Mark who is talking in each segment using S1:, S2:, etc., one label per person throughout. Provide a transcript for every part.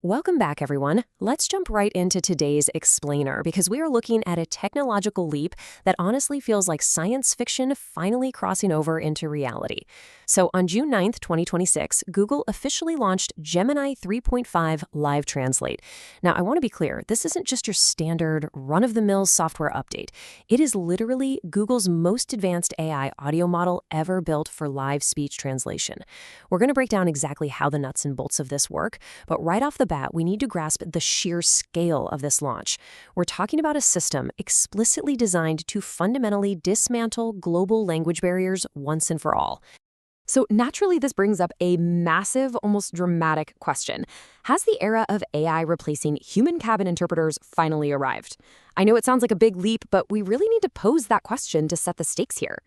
S1: Welcome back, everyone. Let's jump right into today's explainer because we are looking at a technological leap that honestly feels like science fiction finally crossing over into reality. So on June 9th, 2026, Google officially launched Gemini 3.5 Live Translate. Now, I want to be clear, this isn't just your standard run-of-the-mill software update. It is literally Google's most advanced AI audio model ever built for live speech translation. We're going to break down exactly how the nuts and bolts of this work, but right off the bat, we need to grasp the sheer scale of this launch. We're talking about a system explicitly designed to fundamentally dismantle global language barriers once and for all. So naturally, this brings up a massive, almost dramatic question. Has the era of AI replacing human cabin interpreters finally arrived? I know it sounds like a big leap, but we really need to pose that question to set the stakes here.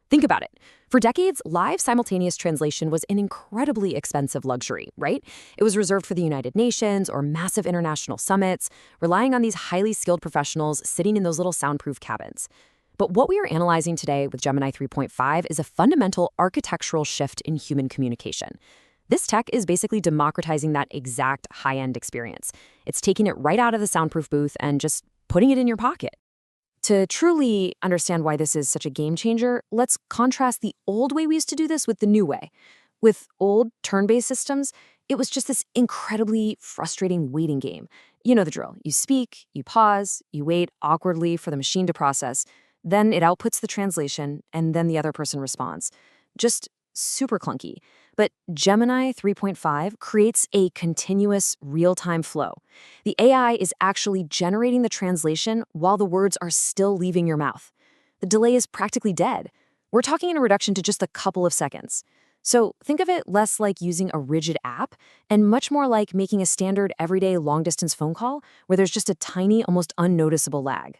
S1: Think about it. For decades, live simultaneous translation was an incredibly expensive luxury, right? It was reserved for the United Nations or massive international summits, relying on these highly skilled professionals sitting in those little soundproof cabins. But what we are analyzing today with Gemini 3.5 is a fundamental architectural shift in human communication. This tech is basically democratizing that exact high-end experience. It's taking it right out of the soundproof booth and just putting it in your pocket. To truly understand why this is such a game changer, let's contrast the old way we used to do this with the new way. With old turn-based systems, it was just this incredibly frustrating waiting game. You know the drill. You speak, you pause, you wait awkwardly for the machine to process, then it outputs the translation, and then the other person responds. Just super clunky. But Gemini 3.5 creates a continuous real-time flow. The AI is actually generating the translation while the words are still leaving your mouth. The delay is practically dead. We're talking in a reduction to just a couple of seconds. So think of it less like using a rigid app and much more like making a standard everyday long-distance phone call where there's just a tiny, almost unnoticeable lag.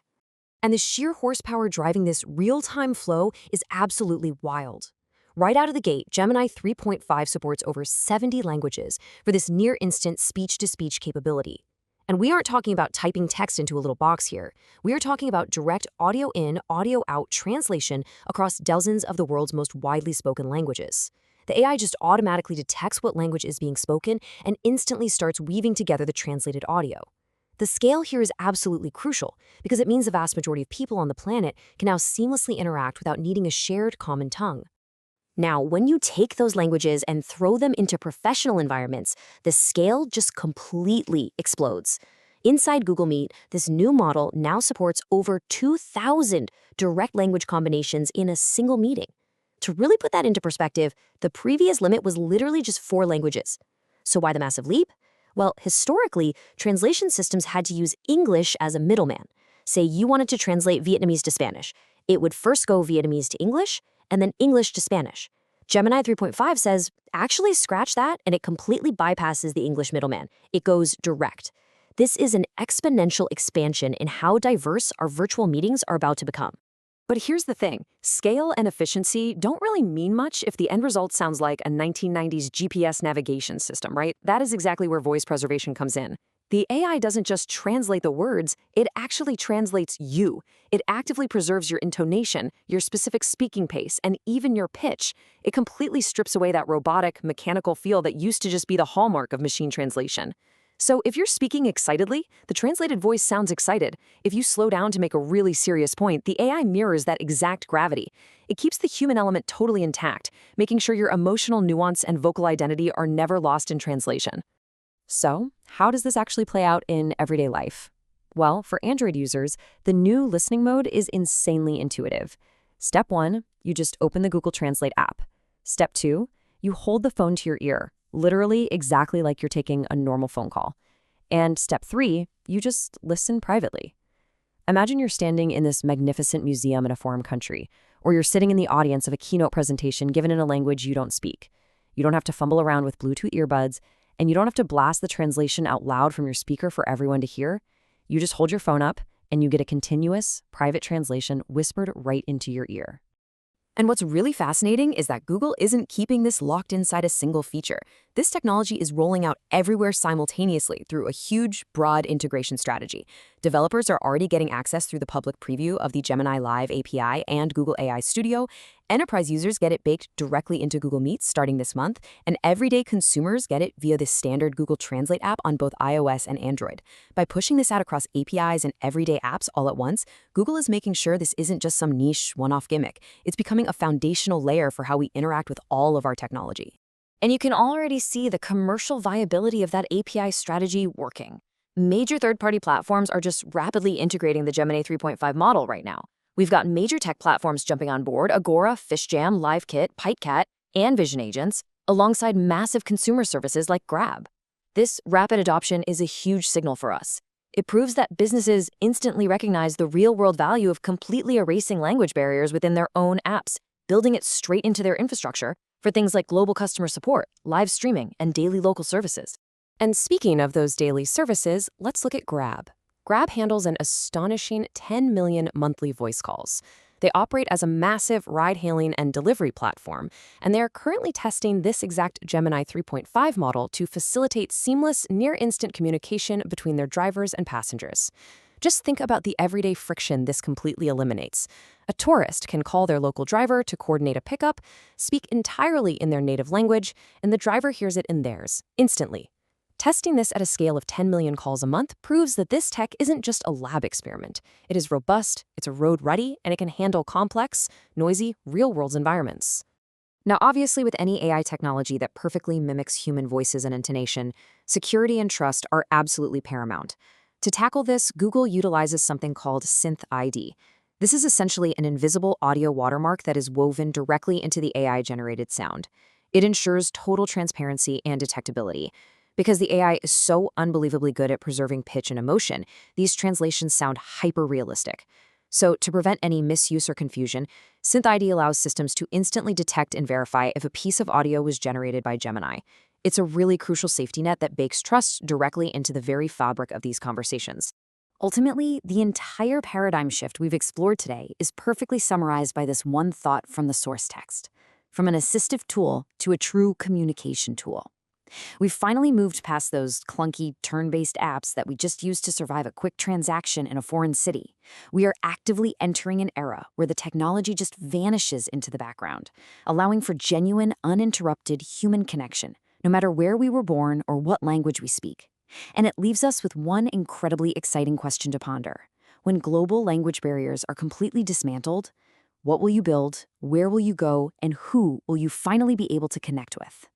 S1: And the sheer horsepower driving this real-time flow is absolutely wild. Right out of the gate, Gemini 3.5 supports over 70 languages for this near-instant speech-to-speech capability. And we aren't talking about typing text into a little box here. We are talking about direct audio in, audio out translation across dozens of the world's most widely spoken languages. The AI just automatically detects what language is being spoken and instantly starts weaving together the translated audio. The scale here is absolutely crucial because it means the vast majority of people on the planet can now seamlessly interact without needing a shared common tongue. Now, when you take those languages and throw them into professional environments, the scale just completely explodes. Inside Google Meet, this new model now supports over 2,000 direct language combinations in a single meeting. To really put that into perspective, the previous limit was literally just 4 languages. So why the massive leap? Well, historically, translation systems had to use English as a middleman. Say you wanted to translate Vietnamese to Spanish. It would first go Vietnamese to English, and then English to Spanish. Gemini 3.5 says, actually scratch that, and it completely bypasses the English middleman. It goes direct. This is an exponential expansion in how diverse our virtual meetings are about to become. But here's the thing. Scale and efficiency don't really mean much if the end result sounds like a 1990s GPS navigation system, right? That is exactly where voice preservation comes in. The AI doesn't just translate the words, it actually translates you. It actively preserves your intonation, your specific speaking pace, and even your pitch. It completely strips away that robotic, mechanical feel that used to just be the hallmark of machine translation. So if you're speaking excitedly, the translated voice sounds excited. If you slow down to make a really serious point, the AI mirrors that exact gravity. It keeps the human element totally intact, making sure your emotional nuance and vocal identity are never lost in translation. So, how does this actually play out in everyday life? Well, for Android users, the new listening mode is insanely intuitive. Step 1, you just open the Google Translate app. Step 2, you hold the phone to your ear, literally exactly like you're taking a normal phone call. And step 3, you just listen privately. Imagine you're standing in this magnificent museum in a foreign country, or you're sitting in the audience of a keynote presentation given in a language you don't speak. You don't have to fumble around with Bluetooth earbuds, and you don't have to blast the translation out loud from your speaker for everyone to hear. You just hold your phone up, and you get a continuous, private translation whispered right into your ear. And what's really fascinating is that Google isn't keeping this locked inside a single feature. This technology is rolling out everywhere simultaneously through a huge, broad integration strategy. Developers are already getting access through the public preview of the Gemini Live API and Google AI Studio. Enterprise users get it baked directly into Google Meets starting this month, and everyday consumers get it via the standard Google Translate app on both iOS and Android. By pushing this out across APIs and everyday apps all at once, Google is making sure this isn't just some niche, one-off gimmick. It's becoming a foundational layer for how we interact with all of our technology. And you can already see the commercial viability of that API strategy working. Major third-party platforms are just rapidly integrating the Gemini 3.5 model right now. We've got major tech platforms jumping on board: Agora, FishJam, LiveKit, PikeCat, and Vision Agents, alongside massive consumer services like Grab. This rapid adoption is a huge signal for us. It proves that businesses instantly recognize the real-world value of completely erasing language barriers within their own apps, building it straight into their infrastructure for things like global customer support, live streaming, and daily local services. And speaking of those daily services, let's look at Grab. Grab handles an astonishing 10 million monthly voice calls. They operate as a massive ride-hailing and delivery platform, and they are currently testing this exact Gemini 3.5 model to facilitate seamless, near-instant communication between their drivers and passengers. Just think about the everyday friction this completely eliminates. A tourist can call their local driver to coordinate a pickup, speak entirely in their native language, and the driver hears it in theirs, instantly. Testing this at a scale of 10 million calls a month proves that this tech isn't just a lab experiment. It is robust, it's road-ready, and it can handle complex, noisy, real-world environments. Now, obviously, with any AI technology that perfectly mimics human voices and intonation, security and trust are absolutely paramount. To tackle this, Google utilizes something called Synth ID. This is essentially an invisible audio watermark that is woven directly into the AI-generated sound. It ensures total transparency and detectability. Because the AI is so unbelievably good at preserving pitch and emotion, these translations sound hyper-realistic. So, to prevent any misuse or confusion, SynthID allows systems to instantly detect and verify if a piece of audio was generated by Gemini. It's a really crucial safety net that bakes trust directly into the very fabric of these conversations. Ultimately, the entire paradigm shift we've explored today is perfectly summarized by this one thought from the source text: from an assistive tool to a true communication tool. We've finally moved past those clunky, turn-based apps that we just used to survive a quick transaction in a foreign city. We are actively entering an era where the technology just vanishes into the background, allowing for genuine, uninterrupted human connection, no matter where we were born or what language we speak. And it leaves us with one incredibly exciting question to ponder. When global language barriers are completely dismantled, what will you build, where will you go, and who will you finally be able to connect with?